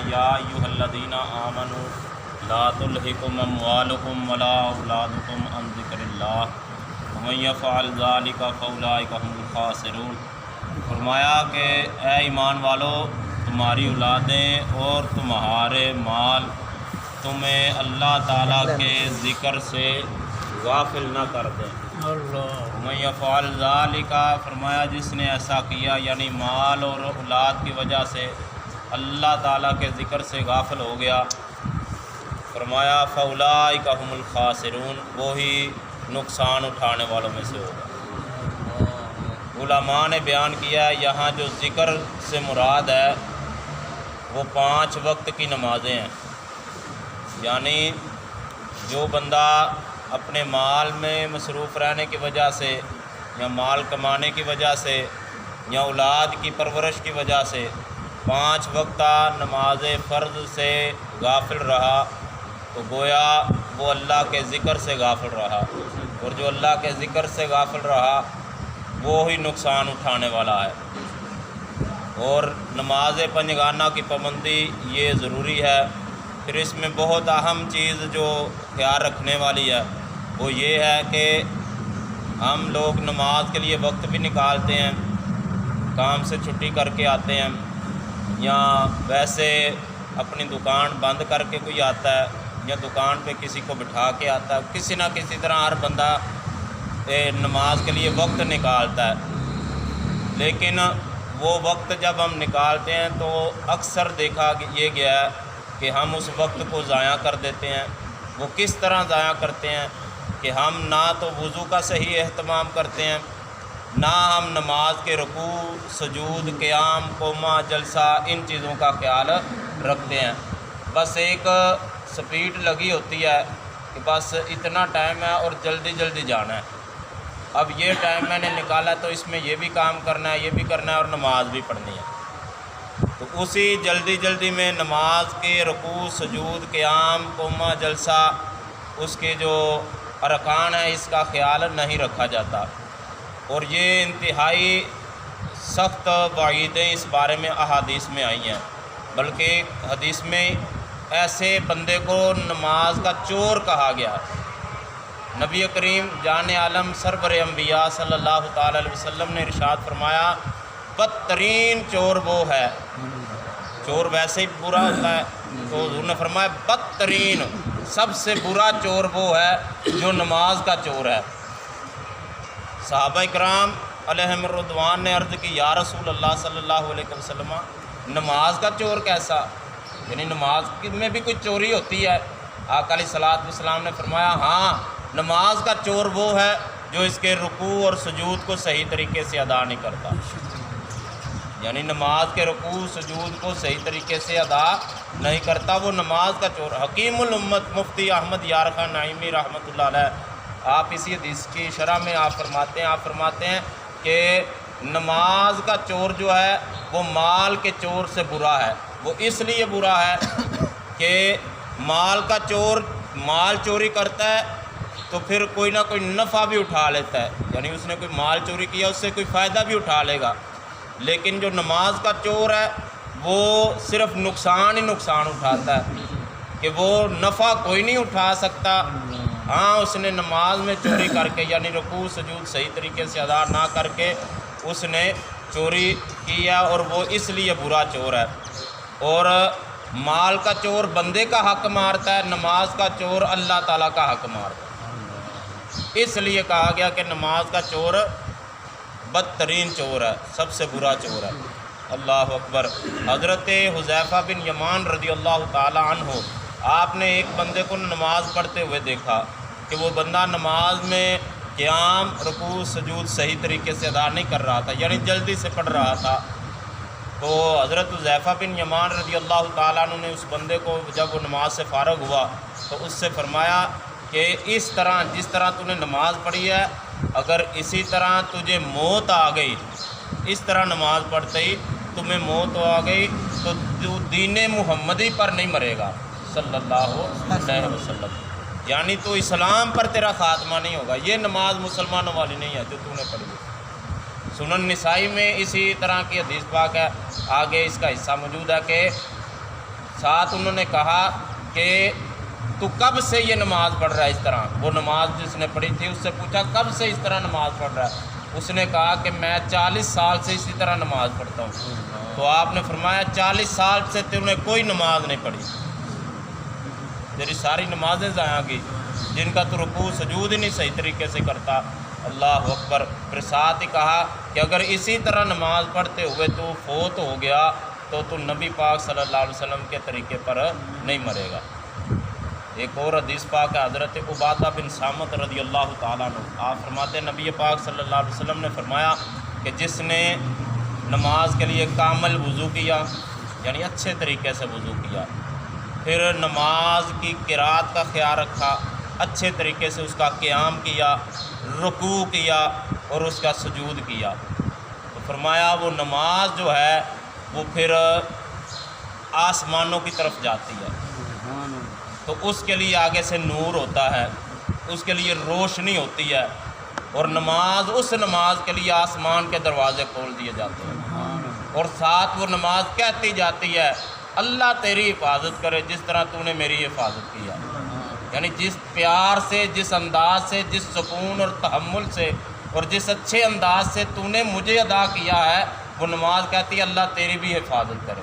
یا ایھا الذین آمنوا لا تلہکم اموالکم ولا اولادکم عن ذکر اللہ ومن یفعل ذلک فاولئک هم الخاسرون۔ فرمایا کہ اے ایمان والو، تمہاری اولادیں اور تمہارے مال تمہیں اللہ تعالیٰ کے ذکر سے غافل نہ کر دیں۔ ومن یفعل ذلک، فرمایا جس نے ایسا کیا، یعنی مال اور اولاد کی وجہ سے اللہ تعالیٰ کے ذکر سے غافل ہو گیا، فرمایا فاولئک هم الخاسرون، وہی نقصان اٹھانے والوں میں سے ہوگا۔ علماء نے بیان کیا ہے یہاں جو ذکر سے مراد ہے وہ 5 وقت کی نمازیں ہیں، یعنی جو بندہ اپنے مال میں مصروف رہنے کی وجہ سے یا مال کمانے کی وجہ سے یا اولاد کی پرورش کی وجہ سے 5 وقتہ نماز فرض سے غافل رہا تو گویا وہ اللہ کے ذکر سے غافل رہا، اور جو اللہ کے ذکر سے غافل رہا وہی نقصان اٹھانے والا ہے۔ اور نماز پنجگانہ کی پابندی یہ ضروری ہے۔ پھر اس میں بہت اہم چیز جو خیال رکھنے والی ہے وہ یہ ہے کہ ہم لوگ نماز کے لیے وقت بھی نکالتے ہیں، کام سے چھٹی کر کے آتے ہیں یا ویسے اپنی دکان بند کر کے کوئی آتا ہے یا دکان پہ کسی کو بٹھا کے آتا ہے، کسی نہ کسی طرح ہر بندہ نماز کے لیے وقت نکالتا ہے، لیکن وہ وقت جب ہم نکالتے ہیں تو اکثر دیکھا یہ گیا ہے کہ ہم اس وقت کو ضائع کر دیتے ہیں۔ وہ کس طرح ضائع کرتے ہیں کہ ہم نہ تو وضو کا صحیح اہتمام کرتے ہیں، نہ ہم نماز کے رکوع، سجود، قیام، قومہ، جلسہ ان چیزوں کا خیال رکھتے ہیں۔ بس ایک سپیڈ لگی ہوتی ہے کہ بس اتنا ٹائم ہے اور جلدی جلدی جانا ہے، اب یہ ٹائم میں نے نکالا تو اس میں یہ بھی کام کرنا ہے، یہ بھی کرنا ہے اور نماز بھی پڑھنی ہے۔ تو اسی جلدی جلدی میں نماز کے رکوع، سجود، قیام، قومہ، جلسہ، اس کے جو ارکان ہیں اس کا خیال نہیں رکھا جاتا، اور یہ انتہائی سخت وعیدیں اس بارے میں احادیث میں آئی ہیں۔ بلکہ حدیث میں ایسے بندے کو نماز کا چور کہا گیا۔ نبی کریم جان عالم سرور انبیاء صلی اللہ تعالی علیہ وسلم نے ارشاد فرمایا بدترین چور وہ ہے، چور ویسے ہی برا ہوتا ہے تو حضور نے فرمایا بدترین، سب سے برا چور وہ ہے جو نماز کا چور ہے۔ صحابہ کرام علیہم الرضوان نے عرض کی یا رسول اللہ صلی اللہ علیہ وسلم، نماز کا چور کیسا؟ یعنی نماز میں بھی کوئی چوری ہوتی ہے؟ آقا علیہ الصلوۃ والسلام نے فرمایا ہاں، نماز کا چور وہ ہے جو اس کے رکوع اور سجود کو صحیح طریقے سے ادا نہیں کرتا، یعنی نماز کے رکوع سجود کو صحیح طریقے سے ادا نہیں کرتا، وہ نماز کا چور۔ حکیم الامت مفتی احمد یار خان نعیمی رحمۃ اللہ علیہ آپ اسی حدیث کی شرح میں آپ فرماتے ہیں کہ نماز کا چور جو ہے وہ مال کے چور سے برا ہے۔ وہ اس لیے برا ہے کہ مال کا چور مال چوری کرتا ہے تو پھر کوئی نہ کوئی نفع بھی اٹھا لیتا ہے، یعنی اس نے کوئی مال چوری کیا اس سے کوئی فائدہ بھی اٹھا لے گا، لیکن جو نماز کا چور ہے وہ صرف نقصان ہی نقصان اٹھاتا ہے کہ وہ نفع کوئی نہیں اٹھا سکتا۔ ہاں اس نے نماز میں چوری کر کے یعنی رکوع سجود صحیح طریقے سے ادا نہ کر کے اس نے چوری کیا، اور وہ اس لیے برا چور ہے۔ اور مال کا چور بندے کا حق مارتا ہے، نماز کا چور اللہ تعالیٰ کا حق مارتا ہے، اس لیے کہا گیا کہ نماز کا چور بدترین چور ہے، سب سے برا چور ہے۔ اللہ اکبر۔ حضرت حذیفہ بن یمان رضی اللہ تعالی عنہ آپ نے ایک بندے کو نماز پڑھتے ہوئے دیکھا کہ وہ بندہ نماز میں قیام، رکوع، سجود صحیح طریقے سے ادا نہیں کر رہا تھا، یعنی جلدی سے پڑھ رہا تھا۔ تو حضرت حذیفہ بن یمان رضی اللہ تعالیٰ عنہ نے اس بندے کو جب وہ نماز سے فارغ ہوا تو اس سے فرمایا کہ اس طرح جس طرح تو نے نماز پڑھی ہے، اگر اسی طرح تجھے موت آ گئی، اس طرح نماز پڑھتے ہی تمہیں موت آ گئی تو جو دین محمدی پر نہیں مرے گا صلی اللہ علیہ وسلم، یعنی تو اسلام پر تیرا خاتمہ نہیں ہوگا۔ یہ نماز مسلمانوں والی نہیں ہے جو تو نے پڑھی۔ سنن نسائی میں اسی طرح کی حدیث پاک ہے، آگے اس کا حصہ موجود ہے کہ ساتھ انہوں نے کہا کہ تو کب سے یہ نماز پڑھ رہا ہے اس طرح؟ وہ نماز جس نے پڑھی تھی اس سے پوچھا کب سے اس طرح نماز پڑھ رہا ہے؟ اس نے کہا کہ میں 40 سال سے اسی طرح نماز پڑھتا ہوں۔ تو آپ نے فرمایا 40 سال سے تم نے کوئی نماز نہیں پڑھی، تیری ساری نمازیں ضائع گئی، جن کا تو رکوع سجود ہی نہیں صحیح طریقے سے کرتا۔ اللہ اکبر۔ پھر ساتھ ہی کہا کہ اگر اسی طرح نماز پڑھتے ہوئے تو فوت ہو گیا تو نبی پاک صلی اللہ علیہ وسلم کے طریقے پر نہیں مرے گا۔ ایک اور حدیث پاک ہے حضرت عبادہ بن صامت رضی اللہ تعالیٰ عنہ، آپ فرماتے ہیں نبی پاک صلی اللہ علیہ وسلم نے فرمایا کہ جس نے نماز کے لیے کامل وضو کیا، یعنی اچھے طریقے سے وضو کیا، پھر نماز کی قرات کا خیال رکھا، اچھے طریقے سے اس کا قیام کیا، رکوع کیا اور اس کا سجود کیا، تو فرمایا وہ نماز جو ہے وہ پھر آسمانوں کی طرف جاتی ہے، تو اس کے لیے آگے سے نور ہوتا ہے، اس کے لیے روشنی ہوتی ہے، اور اس نماز کے لیے آسمان کے دروازے کھول دیے جاتے ہیں، اور ساتھ وہ نماز کہتی جاتی ہے اللہ تیری حفاظت کرے جس طرح تو نے میری حفاظت کیا۔ یعنی جس پیار سے، جس انداز سے، جس سکون اور تحمل سے اور جس اچھے انداز سے تو نے مجھے ادا کیا ہے، وہ نماز کہتی ہے اللہ تیری بھی حفاظت کرے۔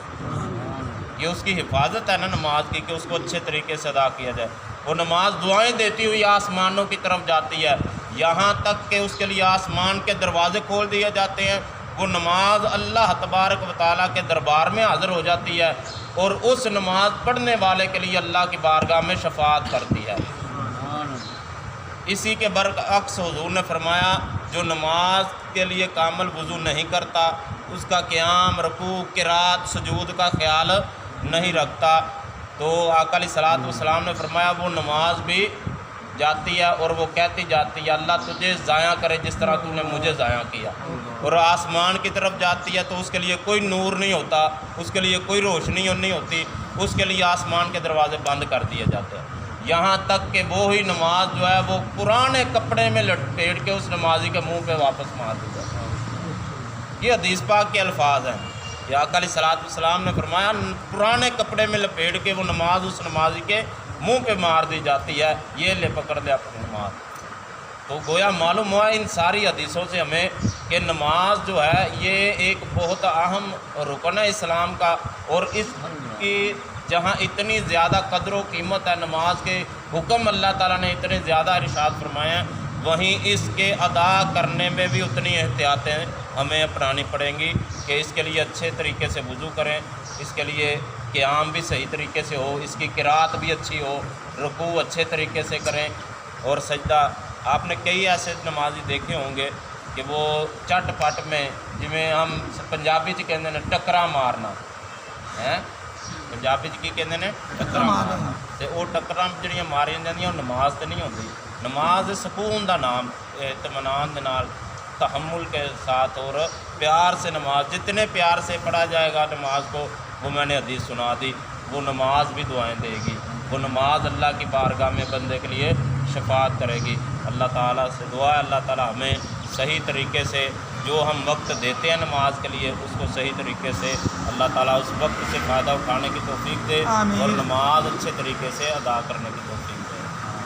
یہ اس کی حفاظت ہے نا نماز کی، کہ اس کو اچھے طریقے سے ادا کیا جائے۔ وہ نماز دعائیں دیتی ہوئی آسمانوں کی طرف جاتی ہے، یہاں تک کہ اس کے لیے آسمان کے دروازے کھول دیے جاتے ہیں۔ وہ نماز اللہ تبارک و تعالیٰ کے دربار میں حاضر ہو جاتی ہے، اور اس نماز پڑھنے والے کے لیے اللہ کی بارگاہ میں شفاعت کرتی ہے۔ اسی کے برعکس حضور نے فرمایا جو نماز کے لیے کامل وضو نہیں کرتا، اس کا قیام، رکوع، قرات، سجود کا خیال نہیں رکھتا، تو آقا علیہ الصلوۃ والسلام نے فرمایا وہ نماز بھی جاتی ہے اور وہ کہتی جاتی ہے اللہ تجھے ضائع کرے جس طرح تو نے مجھے ضائع کیا، اور آسمان کی طرف جاتی ہے تو اس کے لیے کوئی نور نہیں ہوتا، اس کے لیے کوئی روشنی نہیں ہوتی، اس کے لیے آسمان کے دروازے بند کر دیے جاتے ہیں، یہاں تک کہ وہی نماز جو ہے وہ پرانے کپڑے میں لپیٹ کے اس نمازی کے منہ پہ واپس مار دی جاتی ہے۔ یہ حدیث پاک کے الفاظ ہیں کہ آقا علیہ الصلوۃ والسلام نے فرمایا پرانے کپڑے میں لپیٹ کے وہ نماز اس نمازی کے منہ پہ مار دی جاتی ہے، یہ لے پکڑ لے اپنی نماز۔ تو گویا معلوم ہوا ان ساری حدیثوں سے ہمیں کہ نماز جو ہے یہ ایک بہت اہم رکن ہے اسلام کا، اور اس کی جہاں اتنی زیادہ قدر و قیمت ہے، نماز کے حکم اللہ تعالیٰ نے اتنے زیادہ ارشاد فرمائے ہیں، وہیں اس کے ادا کرنے میں بھی اتنی احتیاطیں ہمیں اپنانی پڑیں گی کہ اس کے لیے اچھے طریقے سے وضو کریں، اس کے لیے قیام بھی صحیح طریقے سے ہو، اس کی قرات بھی اچھی ہو، رکوع اچھے طریقے سے کریں، اور سجدہ آپ نے کئی ایسے نمازی دیکھے ہوں گے کہ وہ چٹ پٹ میں جویں ہم پنجابی چ کہندے نے ٹکرا مارنا ہے، پنجابی چ کی کہندے نے ٹکرا مارنا، تے وہ ٹکرا جڑیاں ماریاں جاندیاں وہ نماز تے نہیں ہوندی۔ نماز سکون دا نام، اطمینان دے نال، تحمل کے ساتھ اور پیار سے نماز، جتنے پیار سے پڑھا جائے گا نماز کو، وہ میں نے حدیث سنا دی، وہ نماز بھی دعائیں دے گی، وہ نماز اللہ کی بارگاہ میں بندے کے لیے شفاعت کرے گی۔ اللہ تعالیٰ سے دعا ہے اللہ تعالیٰ ہمیں صحیح طریقے سے جو ہم وقت دیتے ہیں نماز کے لیے اس کو صحیح طریقے سے اللہ تعالیٰ اس وقت سے فائدہ اٹھانے کی توفیق دے، اور نماز اچھے طریقے سے ادا کرنے کی توفیق